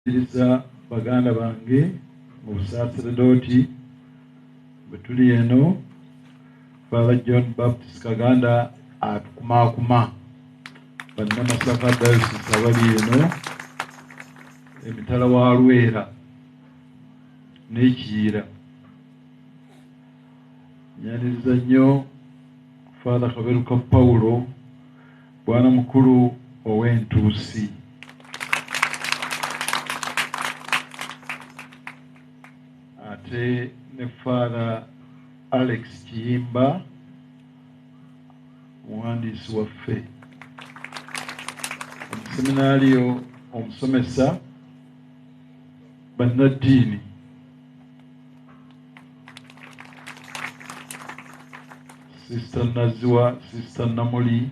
Iriza baganda bange mu busaseredoti bwe tuli eno Father John Baptist Kaganda atukumakuma bannamasaka diocese abali eno emitala wa Lwera n'Ekiyiira. Nyaniriza nnyo Father Kaberuka Paulo bwana mukulu ow'entuusi. Ate ne Father Alex Jjumba muwandiisi waffe, omuseminariyo omusomesa, bannaddiini, Sister Naziwa, Sister Namuli,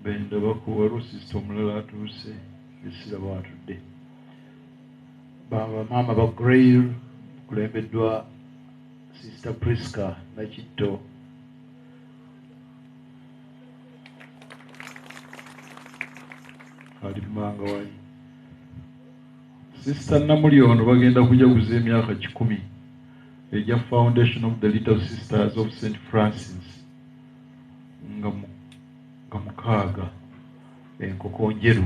bendabako waliwo Sister omulala atuuse essira bwatudde, bamaama ba Grail kulembeddwa Sister Priska Nakitto, ali manga wali Sister Namuli ono bagenda kujaguza emyaka 10 eja Foundation of the Little Sisters of St. Francis nga mukaaga enkoko njeru.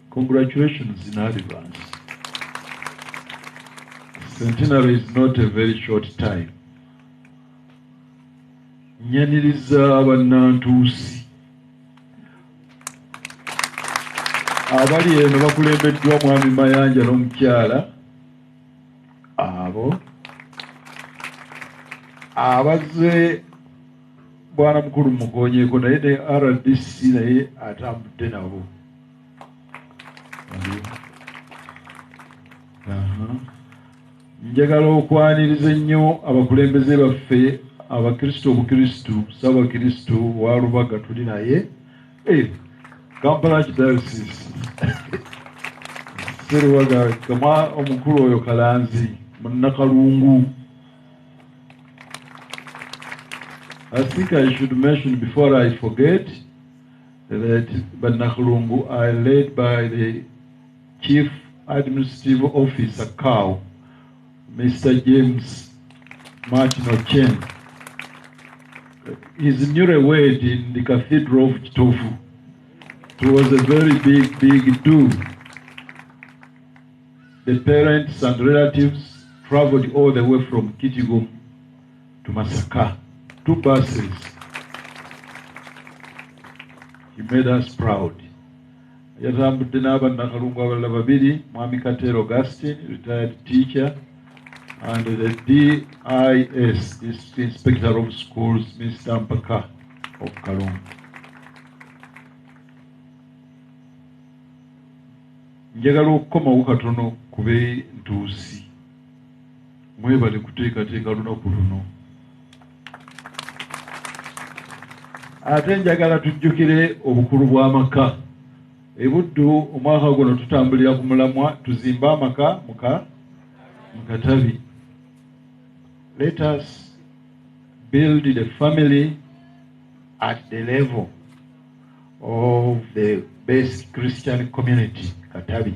Congratulations in advance. Centenary is not a very short time. Nyaniriza bannantuusi abali eno bakulembeddwa mwami Mayanja n'omukyala, abo abazze bwana mukulu mugonyeeko naye ne RDC naye atambudde nabo. Njagala okwaniriza ennyo abakulembeze baffe abakristo obukristu Ssaabakristu wa Lubaga tuli naye Kampala Archdiocese Seruwaga kama omukulu oyo Kalanzi Munnakalungu. I think I should mention before I forget that Bannakalungu are led by the Chief Administrative Officer COW, Mr. James Martin Ochen. He's newlywed in the Cathedral of Kitovu. It was a very big do. The parents and relatives traveled all the way from Kitigum to Masaka, 2 buses. He made us proud. Yatambudde n'Abannakalungu abalala babiri, Mwami Katero Augustine, retired teacher, and the DIS, District Inspector of Schools, Mr. Mpaka of Kalungu. Njagala okukomawo katono ku b'entuusi. Mwebale kuteekateeka lunaku luno. Ate njagala tujjukire obukulu bw'amaka. Ebuddu omwaka guno tutambulira ku mulamwa tuzimba amaka mu Katabi. Let us build the family at the level of the basic Christian community, Katabi.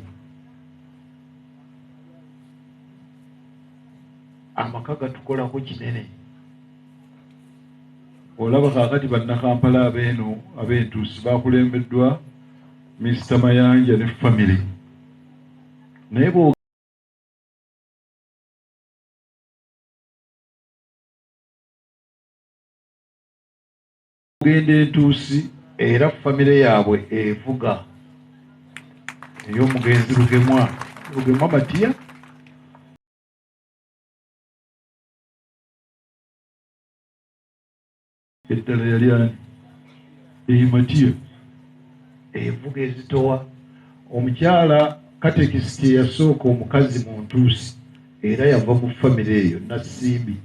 Amaka gatukolako kinene. Olaba kakati bannakampala abeeno ab'entuusi bakulembeddwa Mr. Mayanja ne family. Naye bw'ogenda entuusi era family yaabwe evuga ey'omugenzi Lugemwa Matiya, eddala yali ani Matiya evuga ezitowa. Omukyala katekisiti yasooka omukazi mu ntuusi era yava mu family eyo, Nasimbi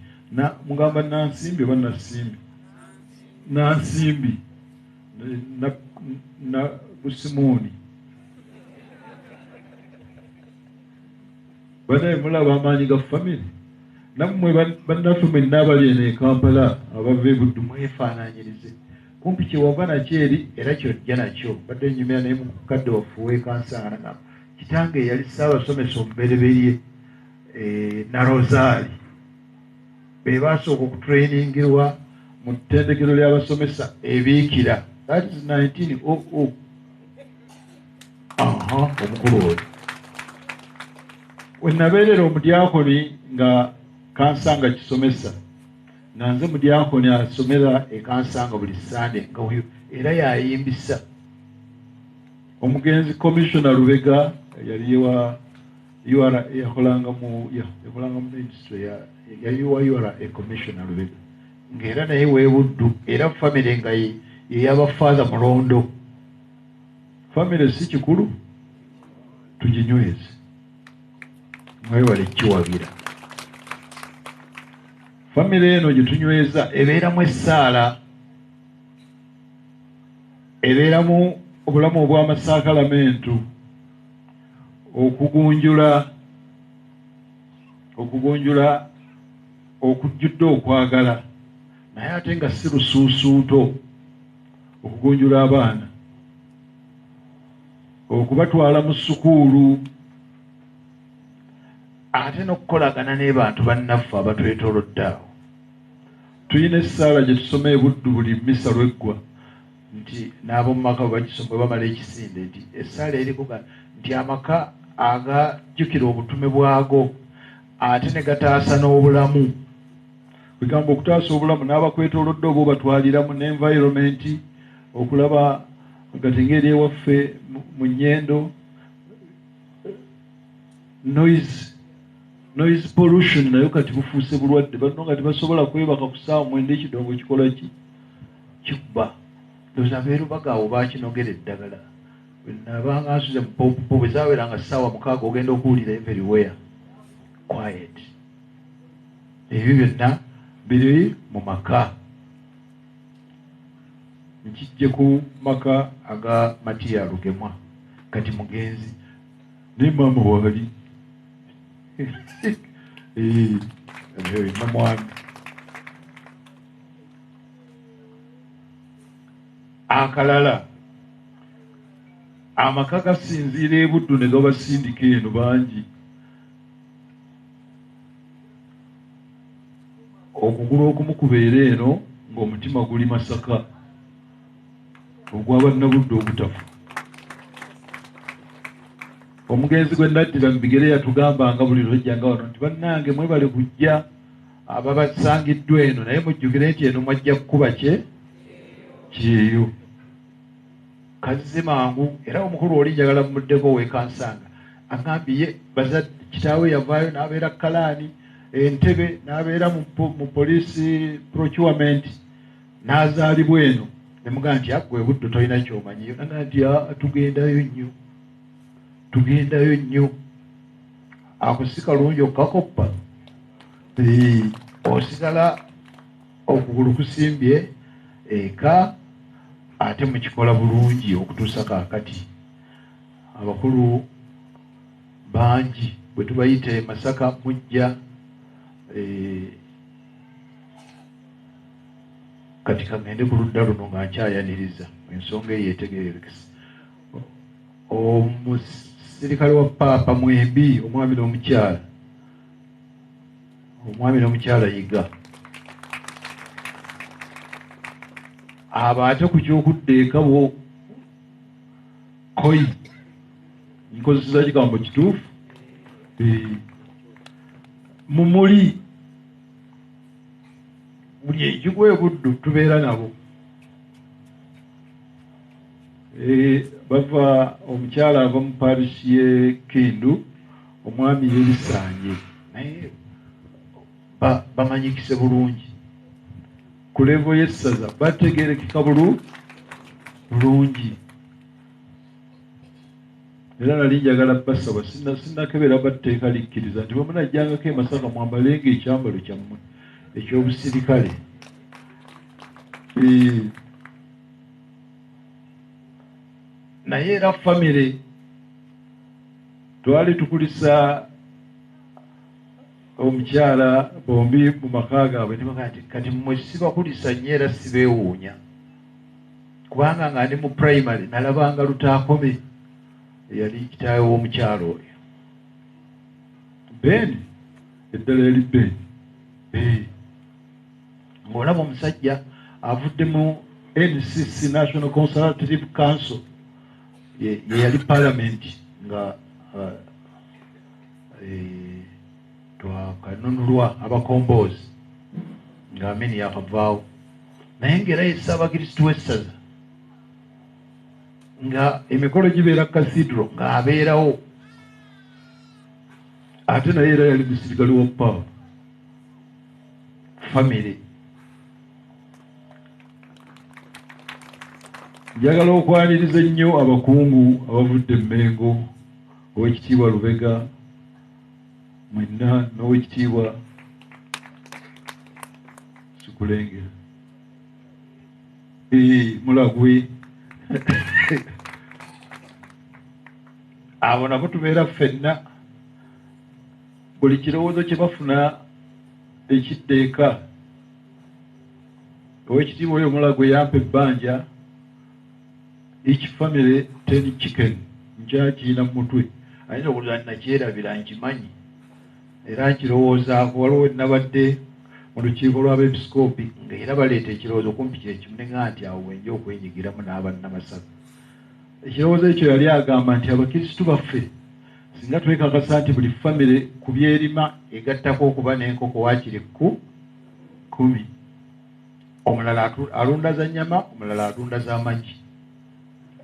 mugamba Nansimbi oba Nasimbi? Nansimbi na Busimoni. Banaye mulaba amaanyi ga family. Nammwe bannaffe mwenna abali eno e Kampala abava e Buddu mwefaanaanyirize. Kumpi kyewava nakyo eri era kyojja nakyo. Badde nnyumira naye mu kadde waffe w'ekansangana kitange yali ssaabasomesa omubereberye na Rosaali be baasooka okutrainingirwa mu ttendekero ly'abasomesa ebiikira. That is 1900. Omukulu oyo we nabeerera omudyakoni nga kansanga kisomesa nga nze mudyakoni asomera ekansanga buli Sande nga era yayimbisa. Omugenzi Commissioner Lubega yali yakolanga mu ministry ya URA Commissioner Lubega ng'era naye weebuddu era famire nga ye y'abafaatha mulondo. Famire si kikulu tuginyweze mwewale kiwagira. Famire eno gye tunyweza ebeeramu essaala, ebeeramu obulamu obw'amasakalamentu, okugunjula okujjudde okwagala naye ate nga si lusuusuuto, okugunjula abaana, okubatwala mu ssukuulu, ate n'okukolagana n'abantu bannaffe abatwetoolodde awo. Tuyina essaala gye tusoma e Buddu buli mmisa lw'eggwa nti n'ab'omu maka bwe bamala ekisinde nti essaala erikuga nti amaka agajjukira obutume bwago ate ne gataasa n'obulamu. Bigamba okutaasa obulamu n'abakwetoolodde oba obatwaliramu n'environment okulaba gati ngeri ewaffe mu nnyendo noise pollution nayo kati bufuuse bulwadde. Banno nga tebasobola kwebaka ku ssaawa mwenda ekidongo kikola ki kikuba. Ndowooza abeerubaga awo baakinogera eddagala. Nabanga nsuze mu popo bwe zaaweranga ssaawa 6 ogenda okuwulira everywhere quiet. Ebyo byonna biri mu maka. Nkijje ku maka aga Matiya Lugemwa kati mugenzi ne mama wali mamwami akalala amaka gasinziira e Buddu ne gabasindika eno bangi. Okugulu okumu kubeera eno ng'omutima guli Masaka ogw'abannabuddu obutafu. Omugenzi gwe naddira mu bigere yatugambanga buli lwejjanga wano nti bannange mwebale kujja ababasangiddwa eno naye mujjukire nti eno mwajja kukuba kyeyo kazze mangu. Era omukulu oli njagala mumuddeko wekansanga agambye bazadde kitaawe yavaayo n'abeera Kalaani Entebe n'abeera mu police procurement n'azaalibwa eno nemugaa nti gwe Buddu tolina kyomanyiyo naga nti tugendayo nnyo akusika lungi okukakoppa osigala okugulu kusimbye eka ate mukikola bulungi okutuusa kaakati. Abakulu bangi bwe tubayite Masaka mujja kati kagende ku ludda luno nga nkyayaniriza ensonga eyo etegeerekese. Omusirikale wa Paapa Mwembi omwami n'omukyala Yiga abo ate ku kyokuddeeka bo koyi nkozesa kigambo kituufu mumuli buli ekigo e Buddu tubeera nabo. Bava omukyala ava mu parish y'e Kindu omwami Yerisanje naye bamanyikise bulungi ku levo y'essaza bategeerekeka bulungi. Era nali njagala basaba sinnakebera batteeka likkiriza nti bwe munajjangako e Masaka mwambalenga ekyambalo kyammwe eky'obusirikale. Naye era famire twali tukulisa omukyala bombi mu maka gaabwe nebagaa nti kati mmwe sibakulisa nnyo era sibeewuunya kubanga nga ndi mu primary nalabanga lutaakome yali kitaawe w'omukyalo oyo Ben eddala eri Ben ng'olaba omusajja avudde mu NCC National Consultative Council ye yali parliament nga twakanunulwa abakombozi nga Amini yakavaawo naye ng'era ye Ssaabakristu w'essaza nga emikolo gibeera cathedral ng'abeerawo ate naye era yali musirikale wa Papa family. Njagala okwaniriza ennyo abakungu abavudde Mmengo, Oweekitiibwa Lubega, mwenna n'Oweekitiibwa Sikulengera Mulagwe abo nabo tubeera ffenna buli kirowoozo kye bafuna ekiddeeka. Oweekitiibwa oyo Mulagwe yampa ebbanja each family 10 chicken nkyakiyina mu mutwe ayinza okuza nakyerabira nkimanyi era nkirowoozaako. Waliwo nabadde mu lukiiko lw'abeepisikoopi ng'era baleeta ekirowoozo kumpi kyekimu ne nga nti awo wenja okwenyigiramu n'abannamasaka. Ekirowoozo ekyo yali agamba nti abakirisitu baffe singa twekakasa nti buli famire ku byerima egattako okuba n'enkoko waakiri 10, omulala alunda za nnyama, omulala alunda za magi,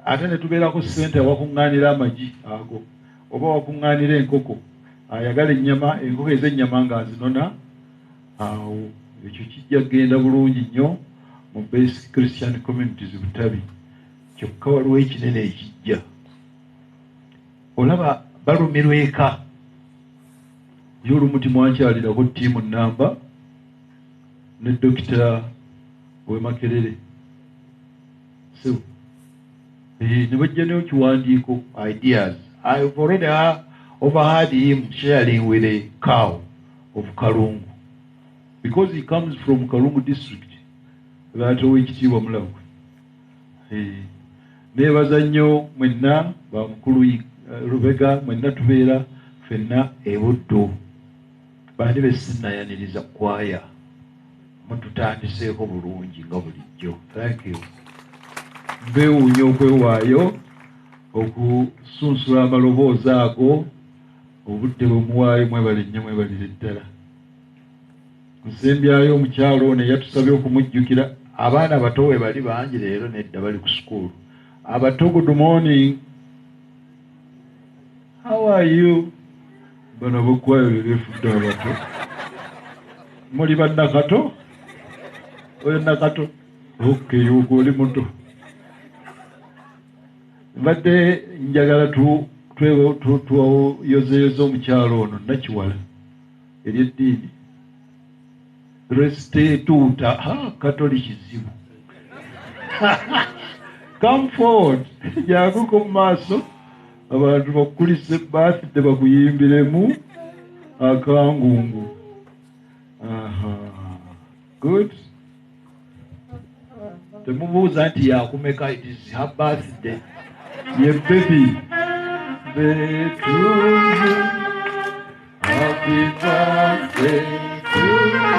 ate ne tubeerako ssente awakuŋŋaanira amagi ago oba wakuŋŋaanira enkoko, ayagala ennyama, enkoko ez'ennyama ng'azinona awo. Ekyo kijja kgenda bulungi nnyo mu basic Christian communities Butabi. Kyokka waliwo ekinene ekijja. Olaba balumirwa eka y'olumu timwankyalirako ttiimu nnamba ne Dokita Makerere ne bajja n'ekiwandiiko ideas. I've already overheard him sharing with a cow of Kalungu because he comes from Kalungu district. That Oweekitiibwa Mulagwe. Neebaza nnyo mwenna bamukulu Lubega, mwenna tubeera ffenna e Buddu. Bandi be sinnayaniriza kwaya mututandiseeko bulungi nga bulijjo. Thank you. Mbeewuunya okwewaayo okusunsula amaloboozi ago obudde bwe muwaayo. Mwebale nnyo, mwebalire ddala. Nsembyayo omukyalo ono yatusabye okumujjukira. Abaana abato we bali bangi leero nedda bali ku sukuulu. Abato, good morning. How are you? Bano bokwayo befudde abato. Muli bannakato? Oyo nakato? Okay, yuko oli muto. Mbadde njagala tuyozeyoze omukyalo ono Nakiwala ery'eddiini. Restituta Catholic kizibu. Come forward. Jaguko mu maaso abantu bakulise birthday bakuyimbiremu akangungu. Good. Temubuuza nti yakumeka, it is her birthday. Ye baby. Birthday to you. Happy birthday to you.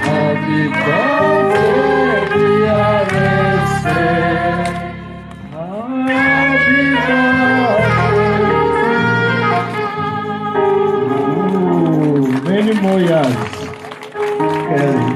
Happy birthday, dear Esther. Happy birthday. Many more years. Kelly.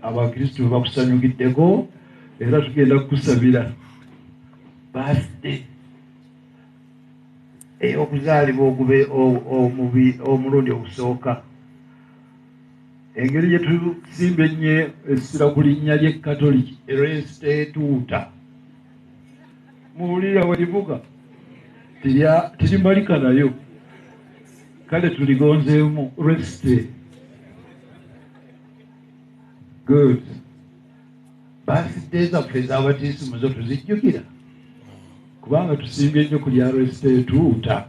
Abakristu bakusanyukiddeko era tugenda kukusabira birthday ey'okuzaalibwa ogube omulundi ogusooka. Engeri gye tusimba ennyo essira ku linnya ly'Ekatoliki Restituta. Muwulira we livuga tirimalika nayo kale tuligonzeemu resite. Good. Birthday zaffe ez'abatiisimu zo tuzijjukira kubanga tusimbye nnyo ku lya resite tuuta.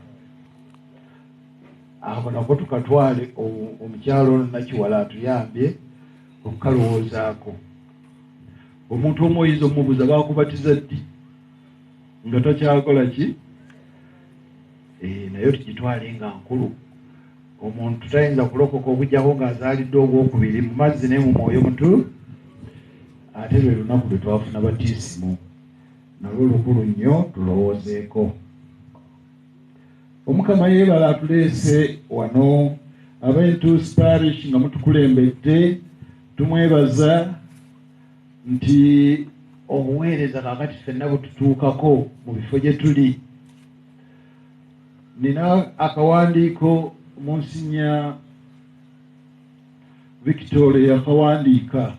Ako nako tukatwale omukyalo ono Nakiwala atuyambye okukalowoozaako. Omuntu omu oyinza omubuuza baakubatiza ddi nga takyakola ki? Naye tugitwale nga nkulu. Omuntu tayinza kulokoka obujjako ng'azaalidde ogwokubiri mu mazzi naye mu mwoyo mutu. Ate lwe lunaku lwe twafuna batiisimu nalwo lukulu nnyo tulowoozeeko. Omukama yeebala atuleese wano Abentuusi Parish nga mutukulembedde. Tumwebaza nti omuweereza kaakati ffenna bwe tutuukako mu bifo gye tuli. Nina akawandiiko Monsinya Victoria yakawandiika.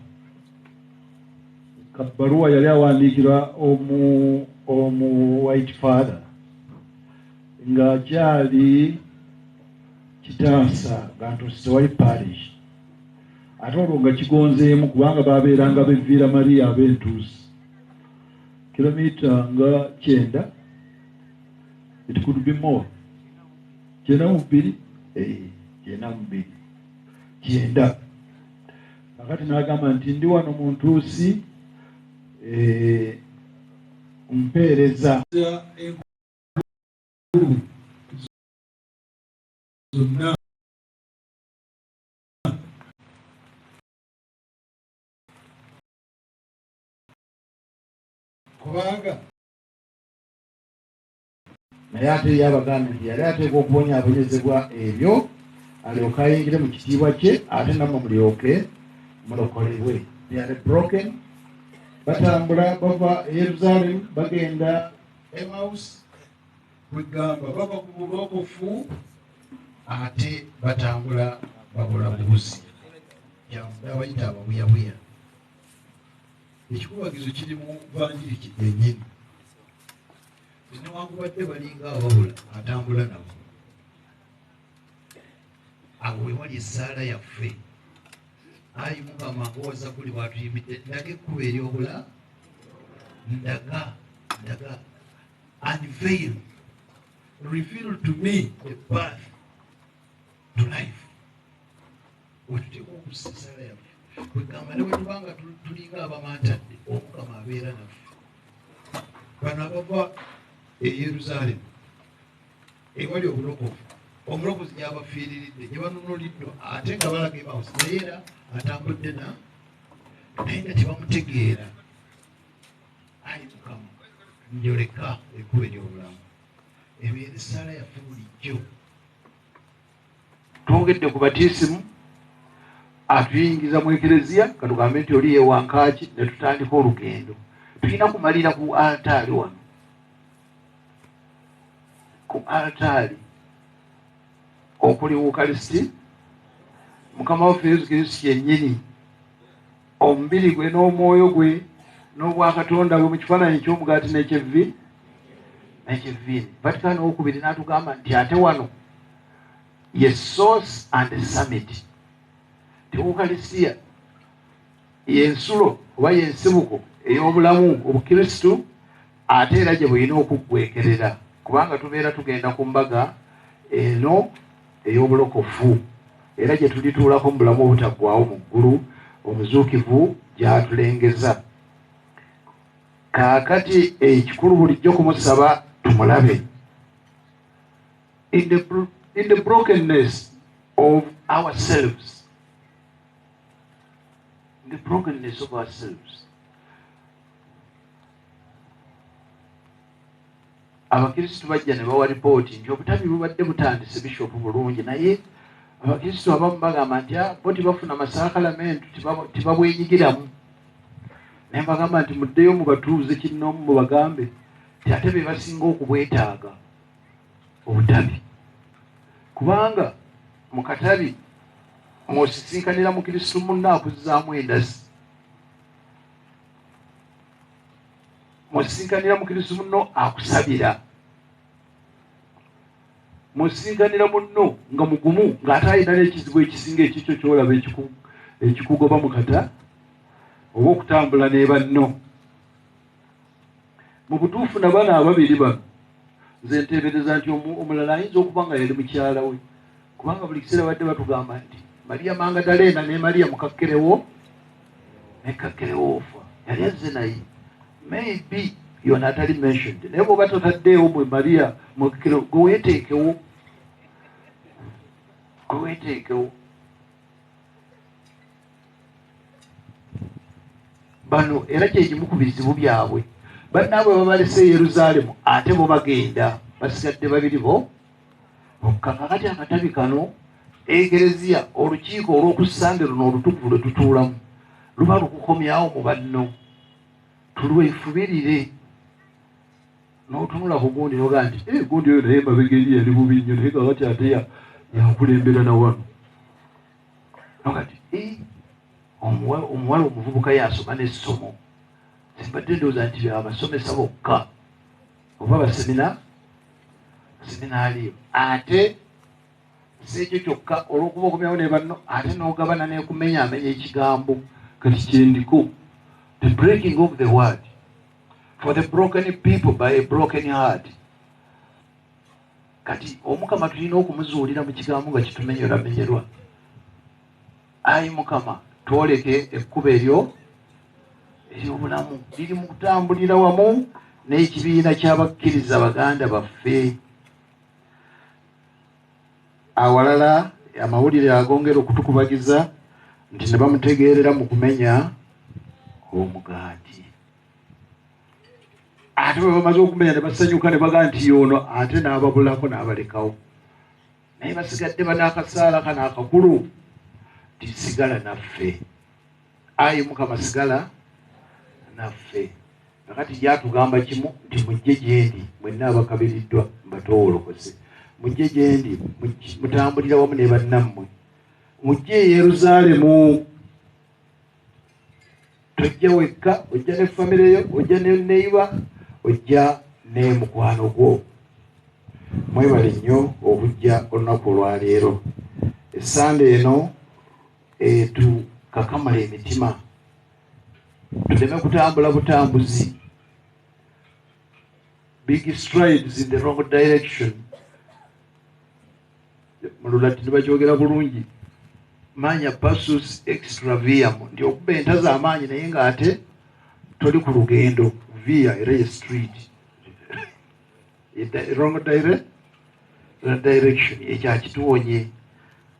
Kabbaluwa yali awandiikirwa omu White Father nga kyali Kitaasa Gantuusi tewali parish. Ate olwo nga kigonzeemu kubanga baabeeranga b'Evviira Maria Abentuusi kilomita nga 9. It could be more. 92. 9. Kakati n'agamba nti ndi wano mu Ntuusi mpeereza zonna kubanga naye ate yabagamba nti yali ateekwa okubonyaabonyezebwa ebyo alyoke ayingire mu kitiibwa kye ate nammwe mulyoke mulokolebwe. They are broken. Batambula bava e Yerusalemu bagenda Emmaus kwegamba bava ku bulokofu ate batambula babula bubuzi abayita ababuyabuya. Ekikubagizo kiri mu vanjiri kyennyini. Newankubadde balinga ababula atambula nabo. Awo we wali essaala yaffe. Ayi Mukama owaza kuli bw'atuyimbidde ndaga ekkubo ery'obula ndaga unveil, reveal to me the path to life. Wetuteekwa okussa essaala yaffe. Kwegamba ne bwe tubanga tulinga abamantadde Omukama abeera naffe. Bano abava e Yerusalemu ewali obulokofu omulokozi gyabafiiriridde gye banunuliddwa ate nga balaga Emmaus naye era atambudde naye nga tebamutegeera. Ayi Mukama njoleka ekkubo ery'obulamu. Ebeera essaala yaffe bulijjo. Twongedde ku batiisimu atuyingiza mu ekereziya katugambe nti oli yewankaaki ne tutandika olugendo. Tulina kumalira ku altaali wano. Ku altaali okuli Wukalisiti Mukama waffe Yesu Kristo yennyini omubiri gwe n'omwoyo gwe n'obwakatonda bwe mu kifaananyi ky'omugaati n'ekivviini. Vatican II n'atugamba nti ate wano ye source and summit. Wukalisitiya y'ensulo oba y'ensibuko ey'obulamu obukristu ate era gye bweyina okuggwekerera kubanga tubeera tugenda ku mbaga eno ey'obulokofu era gye tulituulako mu bulamu obutaggwaawo mu ggulu omuzuukivu gy'atulengeza. Kaakati ekikulu bulijjo kumusaba tumulabe. In the brokenness of ourselves. The brokenness of ourselves. Abakristu bajja ne bawa ripooti nti obutabi bubadde butandise bishopu bulungi naye abakristu abamu bagamba nti bo tibafuna masaakalamentu tibabwenyigiramu. Naye bagamba nti muddeyo mubatuuze kinnoomu mubagambe nti ate be basinga okubwetaaga obutabi. Kubanga mu katabi mwosisinkanira mukristu munno akuzaamu endasi. Mwosisinkanira mukristu munno akusabira. musiganira munno nga mugumu ng'ate alina n'ekizibu ekisinga ekikyo kyolaba ekikugoba mu kata oba okutambula ne banno. Mu butuufu na bano ababiri bano nze nteebereza nti omulala ayinza okuba nga yali mukyala we, kubanga buli kiseera badde batugamba nti Mariya Magdalena ne Mariya mukakkerewo ne kakkerewoofa yali azze naye. Maybe yona atali mentioned, naye bw'oba totaddeewo mwe Mariya mukakkerewo gwe weeteekewo. Bano era kyekimu ku bizibu byabwe. Bannaabwe babalese Yerusaalemu ate bo bagenda basigadde babiri bo bokka. Kakati akatabi kano ekereziya olukiiko olw'okussande luno olutukuvu lwe tutuulamu luba lukukomyawo mu banno, tulwefubirire. N'otunula ku gundi noga nti gundi oyo naye mabega eri yali bubi nnyo naye kakati ate yakulembera na wano. Nokati omuwala omuvubuka yasoma n'essomo, simbadde ndowooza nti abasomesa bokka oba baseminaaliyo. Ate si ekyo kyokka, olw'okuba okomyawo ne banno ate n'ogabana n'ekumenyaamenya ekigambo kati kyendiko, the breaking of the word for the broken people by a broken heart. Kati Omukama tulina okumuzuulira mu kigambo nga kitumenyeramenyerwa. Ayi Mukama twoleke ekkubo eryo ery'obulamu liri mu kutambulira wamu n'ekibiina ky'abakkiriza baganda baffe. Awalala amawulire agongera okutukubagiza nti ne bamutegeerera mu kumenya omugaati. Ate bwe bamaze okumenya ne basanyuka ne bagaa nti yono ate n'ababulako n'abalekawo. Naye basigadde banaakasaala kano akakulu ti sigala naffe. Ayi Mukama sigala naffe. Kakati gyatugamba kimu nti mujje gyendi mwenna abakabiriddwa mbatowolokose, mujje gyendi mutambulira wamu ne bannammwe, mujje e Yerusaalemu. Tojja wekka, ojja ne famire yo, ojja ne neiba, ojja ne mukwano gwo. Mwebale nnyo obujja olunaku olwaleero. Essande eno tukakamala emitima, tuleme kutambula butambuzi, big strides in the wrong direction. Mu Lulatini bakyogera bulungi, manya passus extra viam, nti okuba enta z'amaanyi naye ng'ate toli ku lugendo. Via era street wrong direction ekyakituwonye.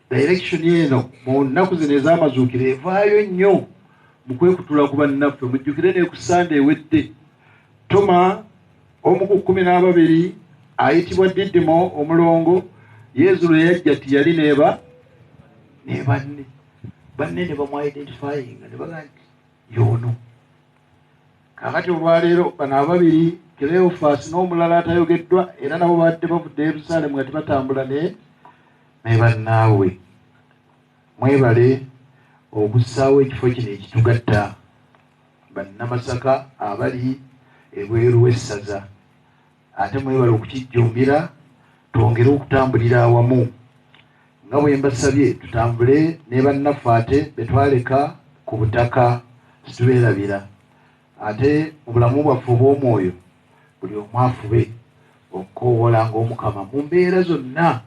Direction eno mu nnaku zino ez'amazuukiro evaayo nnyo mu kwekutula ku bannaffe. Mujjukire ne ku Sande ewedde Toma omu ku 12 ayitibwa Didimo omulongo, Yesu lwe yajja tiyali ne banne ne bamu-identifying ne bagaa nti y'ono. Kakati olwaleero bano ababiri Cleophas n'omulala atayogeddwa era nabo badde bavudde Yerusaalemu nga tebatambula ne bannaabwe. Mwebale okussaawo ekifo kino ekitugatta. Bannamasaka abali ebweru w'essaza ate mwebale okukijjumbira, twongere okutambulira awamu. Nga bwe mbasabye tutambule ne bannaffe ate betwaleka ku butaka situbeerabira. Ate mu bulamu bwaffe obw'omwoyo buli omu afube okukoowolanga Omukama mu mbeera zonna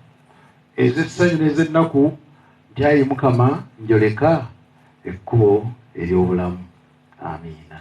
ez'essanyu n'ez'ennaku nti ayi Mukama njoleka ekkubo ery'obulamu. Amiina.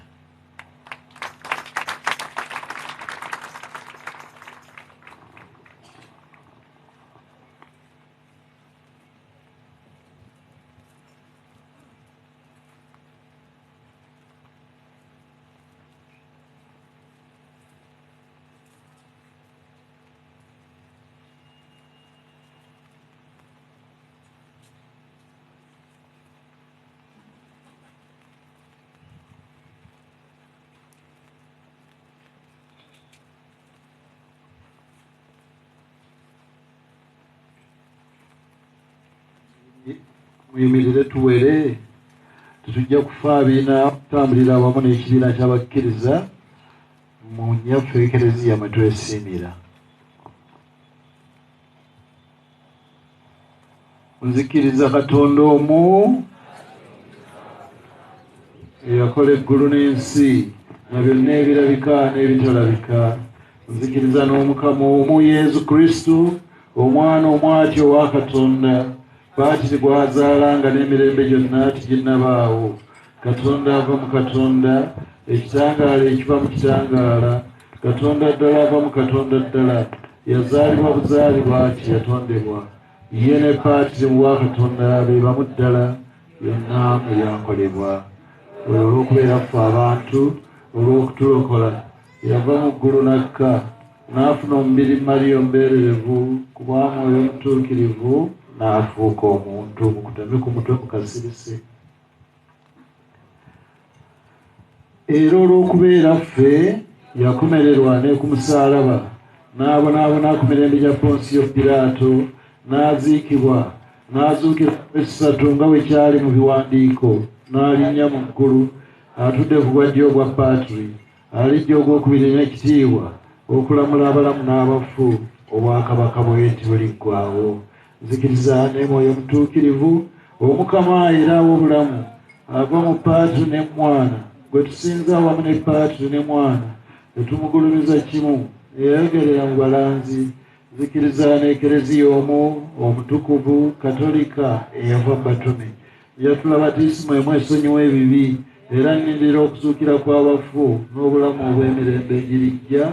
Muyimirire tuwere, tetujja kufa abiina kutambulira awamu n'ekibiina ky'abakkiriza mu nnyaffe ekereziya mwe twesiimira. nzikiriza Katonda omu eyakola eggulu n'ensi na byonna ebirabika n'ebitalabika. Nzikiriza n'Omukama omu Yesu Kristo, omwana omwatyo owa Katonda, baatiri gw'azaalanga n'emirembe gyonna tiginnabaawo. Katonda ava mu Katonda, ekitangaala ekiva mu kitangaala, Katonda ddala ava mu Katonda ddala, yazaalibwa buzaali bw'ati yatondebwa. Ye ne paatiri mu bwa Katonda be bamu ddala, byonna mu byakolebwa. Oyo olw'okubeera ffe abantu, olw'okutulokola, yava mu ggulu n'akka, n'afuna omubiri Maliya omubeererevu, ku bwa Mwoyo Omutuukirivu, n'afuuka omuntu. Mukutame ku mutwe mukasirise. Era olw'okubeera ffe yakomererwa ne ku musaalaba, n'abonaabona ku mirembe gya Ponsiyo Piraato, n'aziikibwa, n'azuukira esatu nga bwe kyali mu biwandiiko, n'alinnya mu ggulu, atudde ku bwa ddyo obwa paatiri, alijja ogwokubiri n'ekitiibwa, okulamula abalamu n'abafu, obwakabaka bwe tibuliggwaawo. Nzikiriza ne Mwoyo Omutuukirivu, Omukama era aw'obulamu, ava mu paatiri ne Mwana, gwe tusinza awamu ne paatiri ne Mwana, ne tumugulumiza kimu, eyayogerera mu balanzi. Nzikiriza n'Ekereziya omu omutukuvu Katolika eyava mu batume, yatula batiisimu emu esonyiwa ebibi, era nnindira okuzuukira kw'abafu n'obulamu obw'emirembe egirijja.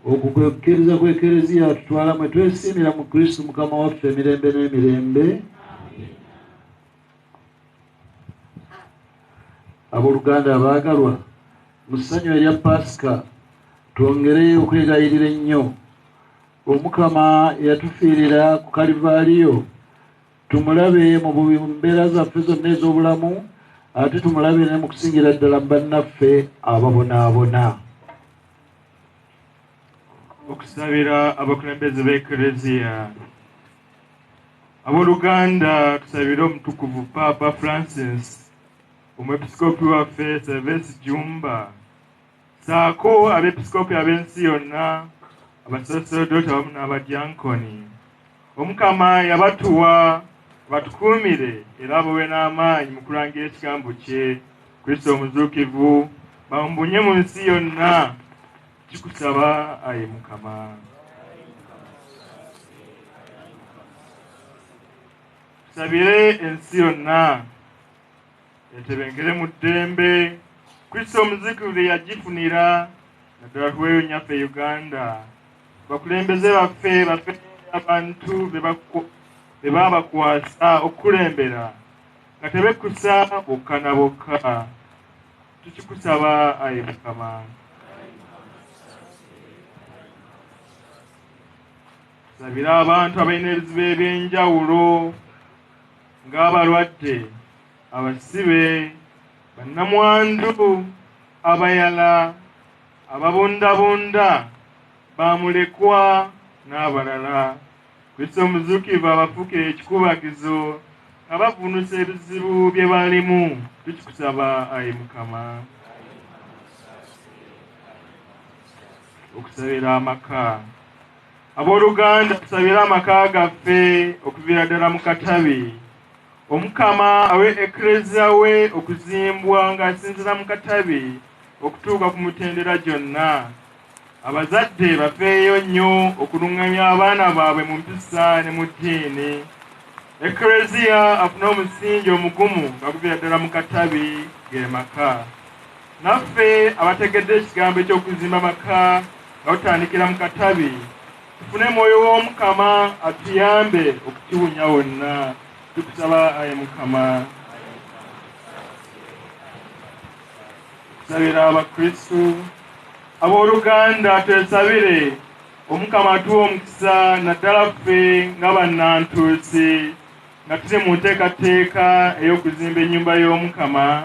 Okwo kwe kukkiriza kw'Ekereziya tutwala mwe twesiimira mu Kristo Mukama waffe emirembe n'emirembe. Abooluganda abaagalwa, mu ssanyu erya Paasika twongere okwegayirira ennyo Omukama eyatufiirira ku Kalivaaliyo, tumulabe mu mbeera zaffe zonna ez'obulamu, ate tumulabe ne mu kusingira ddala mu bannaffe ababonaabona. Okusabira abakulembeze b'Ekereziya. Abooluganda tusabire omutukuvu Papa Francis, omwepisikoopi waffe Ssenkasi Jjumba, saako abeepisikoopi ab'ensi yonna, abasaserdoti awamu n'abadyankoni. Omukama yabatuwa batukuumire era abawe n'amaanyi mu kulangira ekigambo kye, Kristo omuzuukivu, bamumbunye mu nsi yonna. Tukusaba ayi Mukama. Tusabire ensi yonna etebengere mu ddembe, Kristo omuzuukivu yagifunira, naddala tuweeyo nyaffe Uganda. Bakulembeze baffe abantu be baabakwasa okukulembera, nga tebekkusa bokka na bokka. Tukikusaba ayi Mukama. Tusabira abantu abalina ebizibu eby'enjawulo ng'abalwadde, abasibe, bannamwandu, abayala, ababundabunda, bamulekwa n'abalala. Kristo omuzuukivu abafuukire ekikubagizo, abavunusa ebizibu bye balimu. Tukikusaba ayi Mukama. Okusabira amaka. Abooluganda tusabire amaka gaffe okuviira ddala mu Katabi. Omukama awe Ekereziya we okuzimbwa ng'asinzira mu Katabi okutuuka ku mitendera gyonna. Abazadde bafeeyo nnyo okuluŋŋamya abaana baabwe mu mpisa ne mu ddiini. Ekereziya afune omusingi omugumu nga guviira ddala mu Katabi ge maka. Naffe abategedde ekigambo eky'okuzimba maka nga tutandikira mu Katabi, tufune Mwoyo w'Omukama atuyambe okukiwunya wonna. Tukusaba ayi Mukama. Tusabira abakristu. Abooluganda twesabire Omukama atuwa omukisa naddala ffe nga bannantuusi, nga tuli mu nteekateeka ey'okuzimba ennyumba y'Omukama.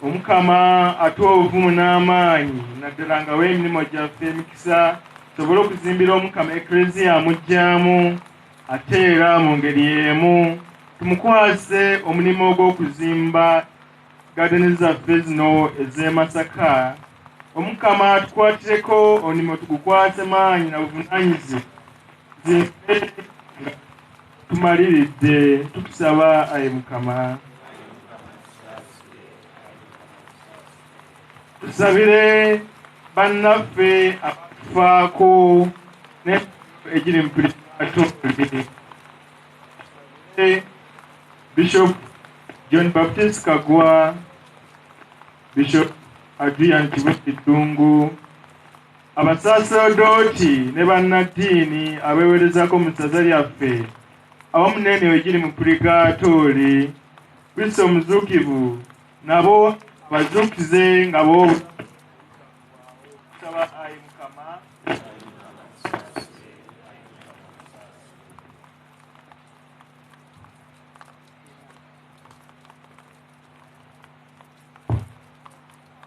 Omukama atuwa obuvumu n'amaanyi, naddala nga w'emirimu gyaffe emikisa, tusobole okuzimbira Omukama Ekereziya amugyamu, ate era mu ngeri y'emu tumukwase omulimu ogw'okuzimba gadeni zaffe zino ez'e Masaka. Omukama tukwatireko omulimu tugukwase maanyi na buvunaanyizibwa, tumaliridde tukusaba ayi Mukama tusabire bannaffe abatufaako egiri mu purigatori Bishop John Baptist Kagwa, Bishop Adrian Kibukitungu, abasaserdoti ne bannaddiini abeewerezako mu ssaza lyaffe awamu n'eno egiri mu purigatori Kristo omuzuukivu nabo bazuukize nga bo tusaba ayi Mukama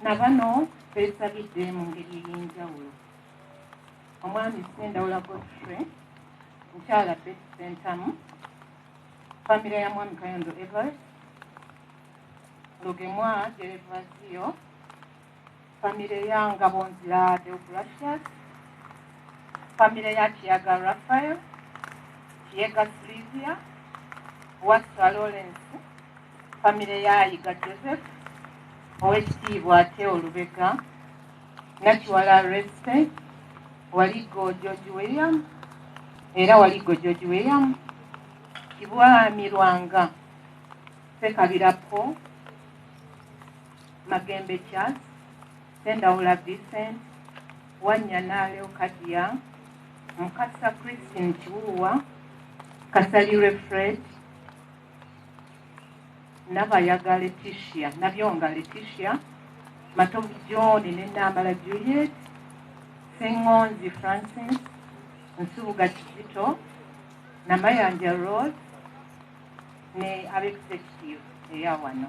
na bano beesabidde mu ngeri ey'enjawulo. Omwami Sendawula Godfrey, mukyala Betty Sentamu, famire ya mwami Kayondo Evers, Lugemwa Gervasio, famire ya Ngabonzira Deogratias, famire ya Kiyaga Raphael, Kiega Silvia, Waswa Lawrence, famire ya Yiga Joseph, Owekitiibwa Teo Lubega, Nakiwala Respect, Waligo George William, era Waligo George William, Kibwami Lwanga, Sekabirapo, Magembe Charles, Sendawula Vincent, Wanyana Leokadia, Mukasa Christine Chiwuwa, Kasalire Fred, Nabayaga Letitia, Nabyonga Letitia, Matovu John Nenambala Juliet, Sengonzi Francis, Nsubuga Kizito, Namayanja Rose, ne Abexecutive eyawano.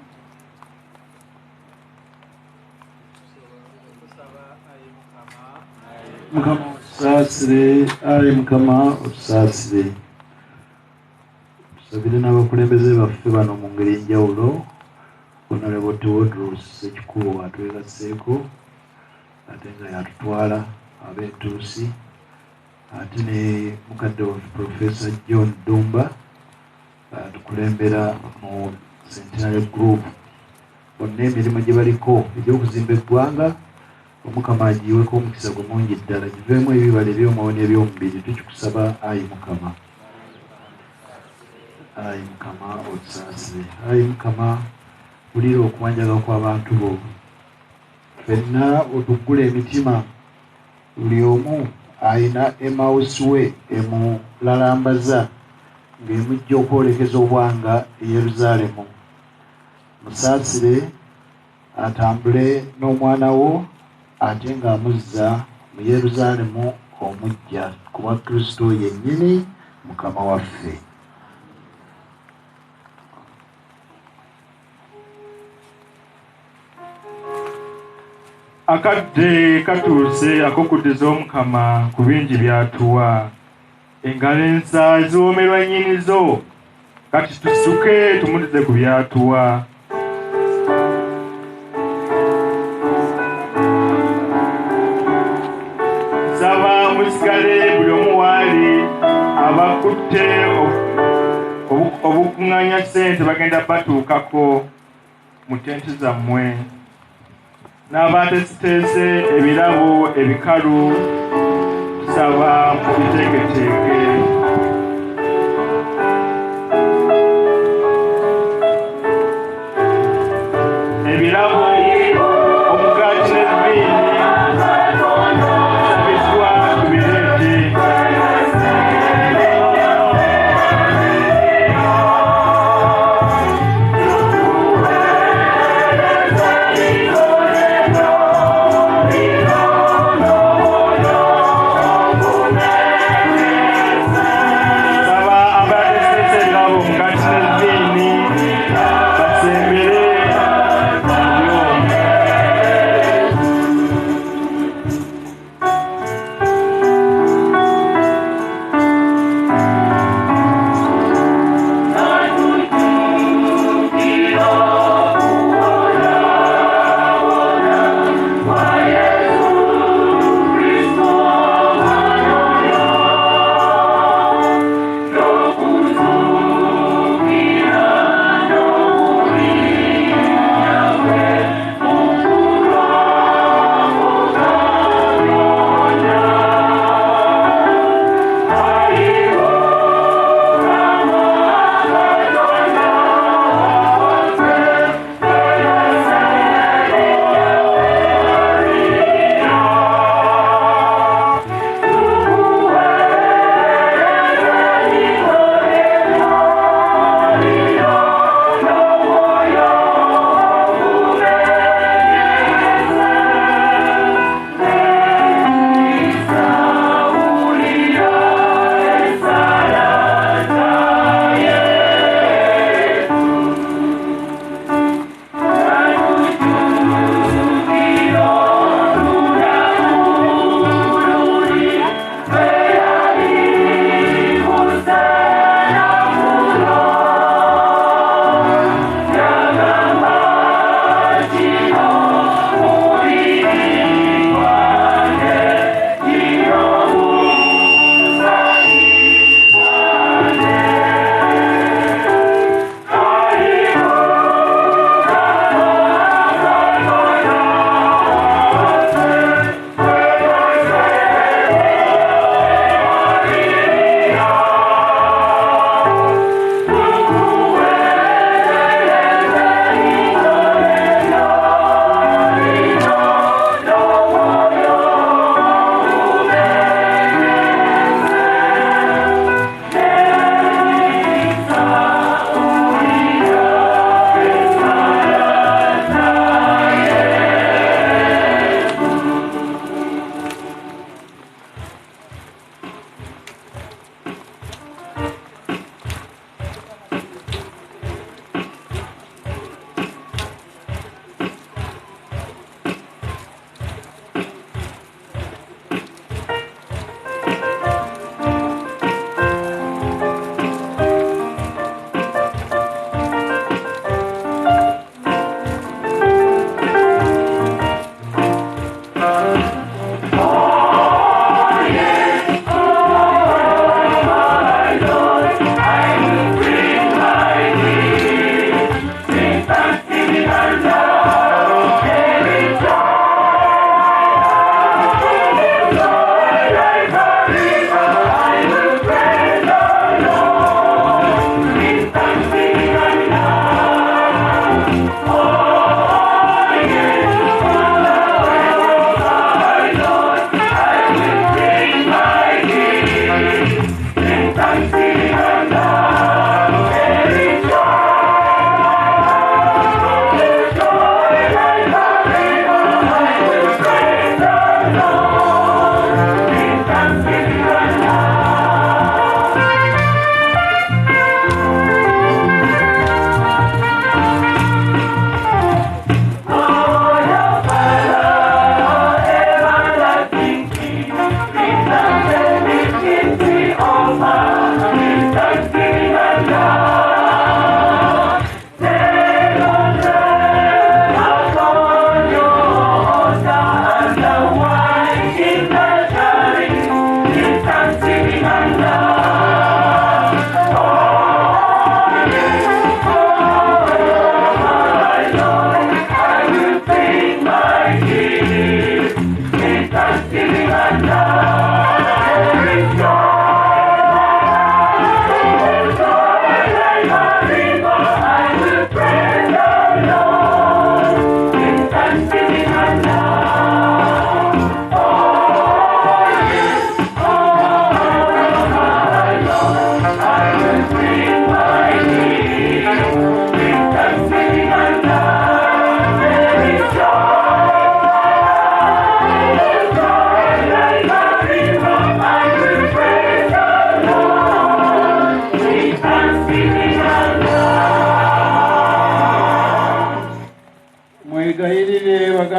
Mukama otusaasire, ayi Mukama otusaasire. Tusabire n'abakulembeze baffe bano mu ngeri enjawulo. Honorable Theodros Ssekikubo atwegasseeko ate nga yatutwala ab'entuusi, ate ne mukadde waffe Professor John Jjumba atukulembera mu Centenary Group. Bonna emirimu gye baliko egy'okuzimba eggwanga, Omukama agiweko omukisa gwe mungi ddala, giveemu ebibala eby'omwoyo eby'omubiri. Tukikusaba ayi Mukama. Ayi Mukama otusaasire. Ayi Mukama wulira okuwanjaga kw'abantu bo. Ffenna otuggula emitima, buli omu ayina Emmaus we emulalambaza ng'emujja okwolekeza obwanga e Yerusaalemu. Musaasire atambule n'omwana wo ate ng'amuzza mu Yerusaalemu omujja kuba Kristo yennyini Mukama waffe. Akadde katuuse ak'okuddiza Omukama ku bingi by'atuwa. Engalo ensa ziwoomerwa nnyinizo, kati tusuke tumulize ku by'atuwa. Nsaba musigale buli omu waali abakutte obukuŋŋaanya ssente bagenda batuukako mu tenti zammwe. N'abateesiteese ebirabo ebikalu tusaba mubiteeketeeke. Ebirabo omugaati n'ebbiini sabiddwa tubireete.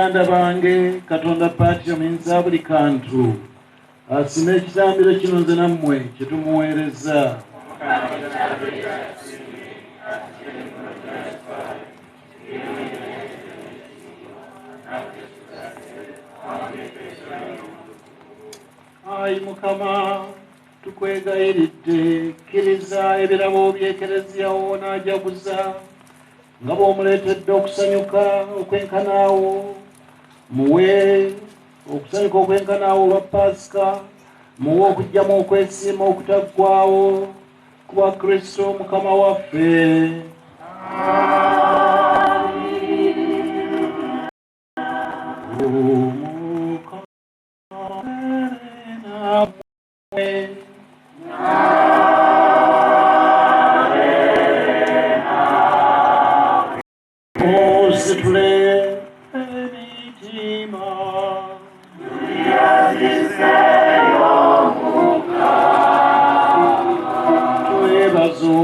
baganda bange Katonda Patio minza buli kantu asime ekitambiro kino nze nammwe kye tumuweereza. Ayi Mukama tukwegayiridde kkiriza ebirabo by'ekereziya w'onaajaguza nga bw'omuleetedde okusanyuka okwenkanaawo, muwe okusanyuka okwenkanaawo olwa Pasika, muwe okugyamu okwesiima okutaggwaawo ku bwa Kristo Mukama waffe.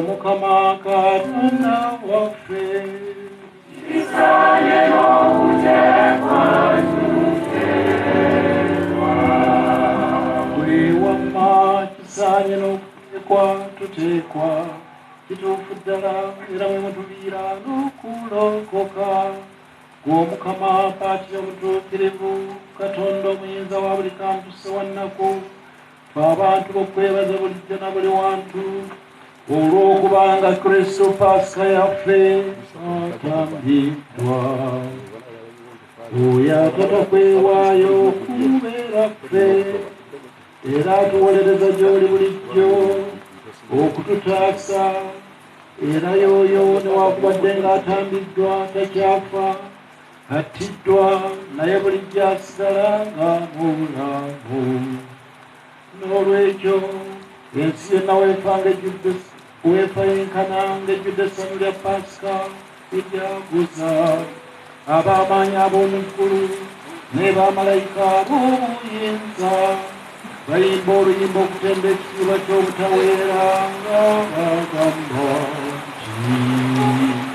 Mukama Katonda waffe buli wamma kisaanye n'okuteekwa tuteekwa kituufu ddala era mwe mutubiira n'okulokoka gw'Omukama Patio omutuukirivu Katonda omuyinza wa buli kantu ssewannaku fe abantu b'okwebaza bulijjo na buli wantu olw'okubanga Kristo Pasika yaffe atambiddwa. Oyo atatakwewaayo okubeera ffe era atuwolereza gy'oli bulijjo okututaasa, era y'oyo newakubadde ng'atambiddwa takyafa, attiddwa naye bulijjo asigala nga mulamu. N'olwekyo ensi yonna weefa yenkana ng'ejjudde essanyu lya Pasika eryaguza ab'amaanyi ab'omu ggulu ne bamalayika ab'obuyinza bayimba oluyimba okutenda ekitiibwa ky'obutaweera nga bagamba nti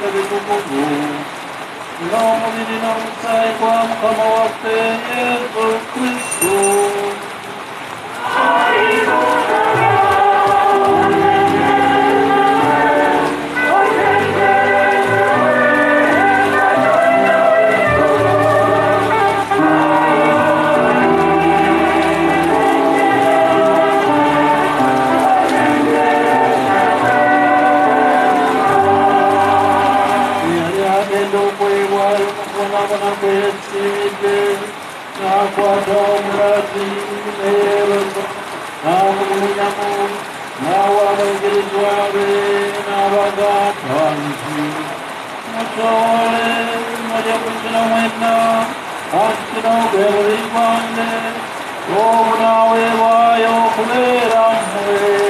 ebitukuvu n'omubiri n'omusaayi gwa Mukama waffe Yesu Kristo. Nakwata omulati neyeroza n'amugulunyamu n'awa abayigirizwa be n'abagamba nti musobole mujja kukira mwenna anti kino gwe mubiri gwange obunaaweebwayo okubeera mmwe.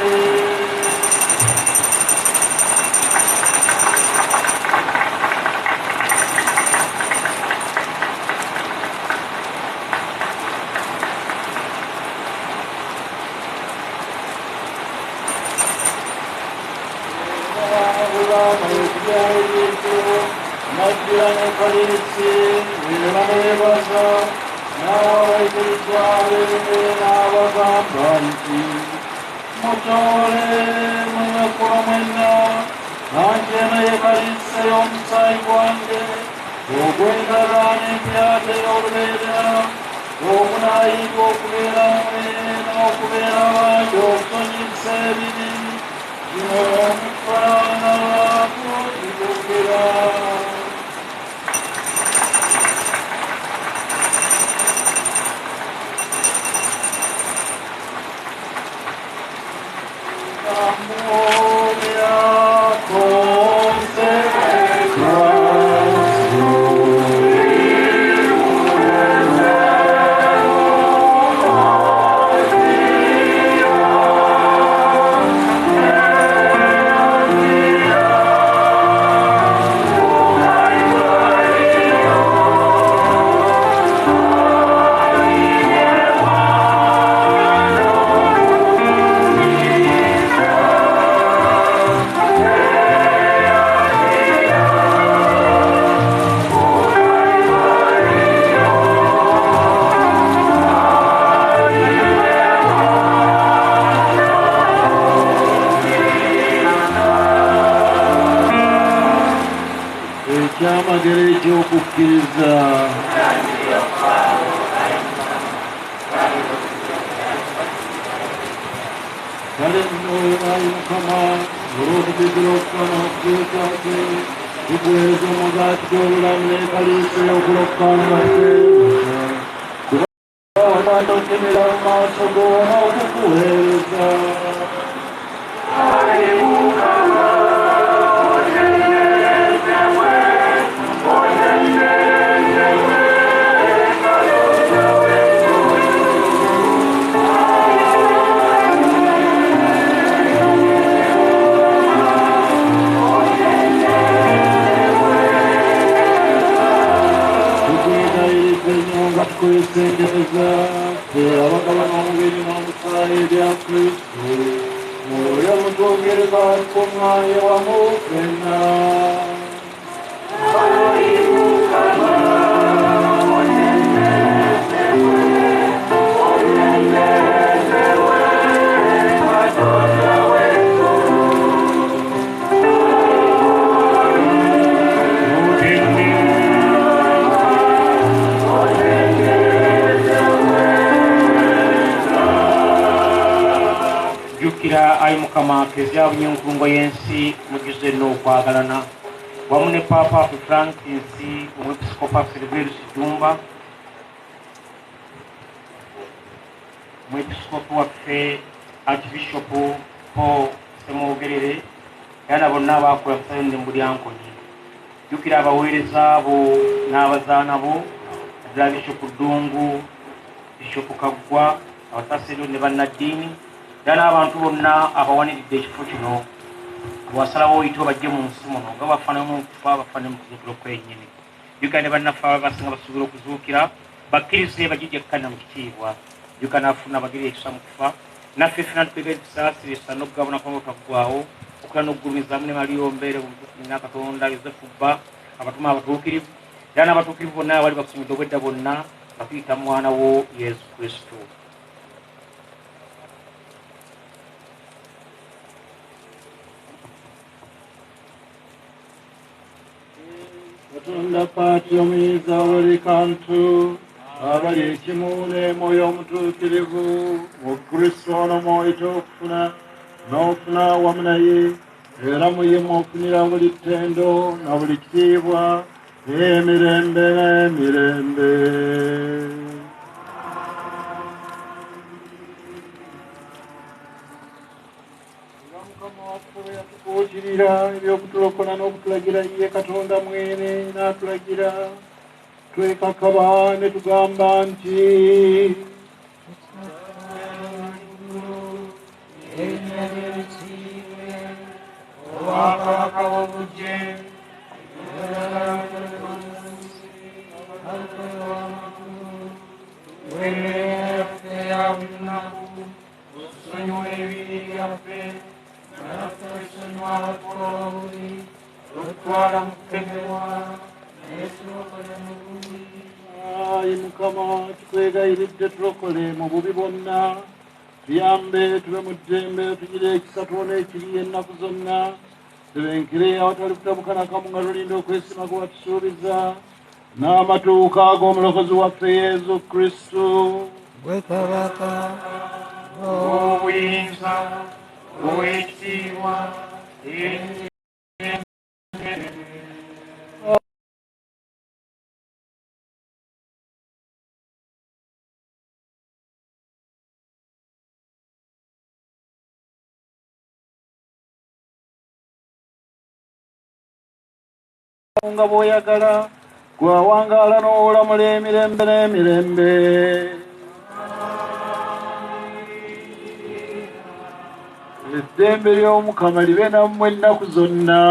Nagira kalisi nebanebaza n'abayigirizwa be n'abagamba nti musobole munyakula mwenna nange naye kalisi y'omusaayi gwange ogw'endala n'emyaka ey'olubeerera ogunaayirwa okubeera mmwe n'okubeera bangi okusonyiyisa ebibi kino mufaana kujjukira. Ekyamagero eky'okukkiriza. Kale nno ayi Mukama olw'okujjukira okukama okutuuka kwe tukuweereza omugaati gw'obulamu n'ekaliisa ey'okulokolanga kwe kuba totemera mu maaso go n'okukuweereza. Kwesengereza abagaba n'omubiri n'omusaayi bya Kristo mwoyo mutwongereza tukuŋŋaanye wamu ffenna. Ayi Mukama kezya bunyenkungo y'ensi mugize n'okwagalana wamu ne Papa Francis omwepiskopa Silverus Jjumba omwepiskopa waffe Archbishop Paul Ssenkasi era bonna abaakola kusayonde mu Bulyankonyi. Jjukira abaweereza abo n'abazaana bo ddala Bishop Ddungu, Bishop Kaggwa, abatasiro ne bannaddiini ddala abantu bonna abawaniridde ekifo kino bwasalawo oyite bajje mu nsi muno nga bafaanamu okufa bafaane mu kuzuukira kwennyini. Jjukira ne bannaffe abasinga basuubira okuzuukira bakkirize bagijjekkana mu kitiibwa. Jjukira n'afuna abagirira ekisa mu kufa naffe ffena tukwega ebisaasire essa n'okugabana kwanga otaggwaawo okukula n'okugulumiza mu ne Mario Mbeere na Katonda Yosefu Bba abatuma abatuukirivu era n'abatuukirivu bonna abali bakusumidde obwedda bonna bakuyita mwana wo Yesu Kristo. Katonda Paati omuyiza buli kantu abali ekimu n'emwoyo omutuukirivu mu Kristo n'omwoyo n'ofuna wamu naye era muyimu ofunira buli ttendo na buli kitiibwa emirembe n'emirembe. Mukama waffe bwe yatukuutirira eby'okutulokola n'okutulagira ye Katonda mwene n'atulagira twekakaba ne tugamba nti Ayi Mukama tukwegayiridde tulokole mu bubi bwonna, tuyambe tube mu ddembe, tugire ekisa tuwone ekiri ennaku zonna, tubenkire awatali kutabuka nakamu nga tulinde okwesima kwe watusuubiza n'amatuuka ag'omulokozi waffe Yesu Kristo. Gwe Kabaka obuyinza obw'ekitiibwa nga bw'oyagala gwawangaala n'olamula emirembe n'emirembe. Eddembe ly'Omukama libe nammwe ennaku zonna.